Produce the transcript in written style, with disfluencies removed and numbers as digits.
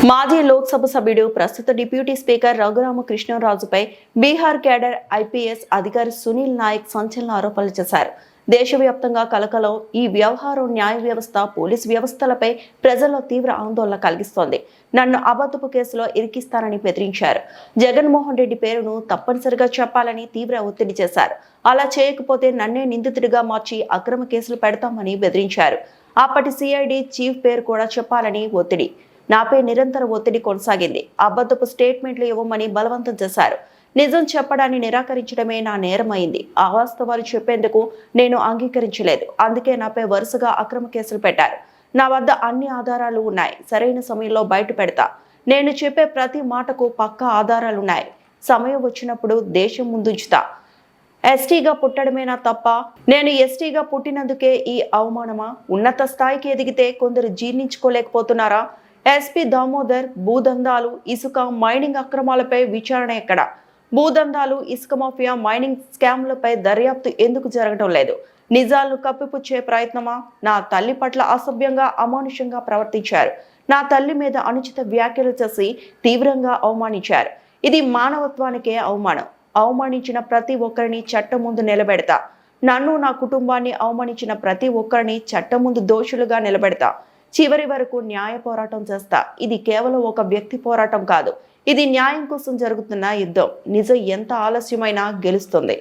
మాజీ లోక్సభ సభ్యుడు ప్రస్తుత డిప్యూటీ స్పీకర్ రఘురామకృష్ణరాజుపై బీహార్ కేడర్ ఐపీఎస్ అధికారి సునీల్ నాయక్ సంచలన ఆరోపణలు చేశారు. దేశవ్యాప్తంగా కలకలం ఈ వ్యవహారం న్యాయ వ్యవస్థ, పోలీసు వ్యవస్థలపై ప్రజల్లో తీవ్ర ఆందోళన కలిగిస్తోంది. నన్ను అబద్ధపు కేసులో ఇరికిస్తానని బెదిరించారు. జగన్మోహన్ రెడ్డి పేరును తప్పనిసరిగా చెప్పాలని తీవ్ర ఒత్తిడి చేశారు. అలా చేయకపోతే నన్నే నిందితుడిగా మార్చి అక్రమ కేసులు పెడతామని బెదిరించారు. అప్పటి సిఐడి చీఫ్ పేరు కూడా చెప్పాలని ఒత్తిడి. నాపై నిరంతర ఒత్తిడి కొనసాగింది. అబద్ధపు స్టేట్మెంట్లు ఇవ్వమని బలవంతం చేశారు. నిజం చెప్పడాన్ని నిరాకరించడమే నా నేరమైంది. అవాస్తవాలు చెప్పేందుకు నేను అంగీకరించలేదు. అందుకే నాపై వరుసగా అక్రమ కేసులు పెట్టారు. నా వద్ద అన్ని ఆధారాలు ఉన్నాయి. సరైన సమయంలో బయట పెడతా. నేను చెప్పే ప్రతి మాటకు పక్కా ఆధారాలున్నాయి. సమయం వచ్చినప్పుడు దేశం ముందుంచుతా. ఎస్టీగా పుట్టడమేనా తప్ప? నేను ఎస్టీగా పుట్టినందుకే ఈ అవమానమా? ఉన్నత స్థాయికి ఎదిగితే కొందరు జీర్ణించుకోలేకపోతున్నారా? ఎస్పీ దామోదర్, భూదందాలు, ఇసుక మైనింగ్ అక్రమాలపై విచారణ ఎక్కడ? భూదందాలు, ఇసుక మాఫియా, మైనింగ్ స్కామ్లపై దర్యాప్తు ఎందుకు జరగడం లేదు? నిజాలను కప్పిపుచ్చే ప్రయత్నమా? నా తల్లి పట్ల అసభ్యంగా, అమానుషంగా ప్రవర్తించారు. నా తల్లి మీద అనుచిత వ్యాఖ్యలు చేసి తీవ్రంగా అవమానించారు. ఇది మానవత్వానికే అవమానం. అవమానించిన ప్రతి ఒక్కరిని చట్టం ముందు నిలబెడతా. నన్ను, నా కుటుంబాన్ని అవమానించిన ప్రతి ఒక్కరిని చట్టం ముందు దోషులుగా నిలబెడతా. చివరి వరకు న్యాయ పోరాటం చేస్తా. ఇది కేవలం ఒక వ్యక్తి పోరాటం కాదు. ఇది న్యాయం కోసం జరుగుతున్న యుద్ధం. నిజం ఎంత ఆలస్యమైనా గెలుస్తుంది.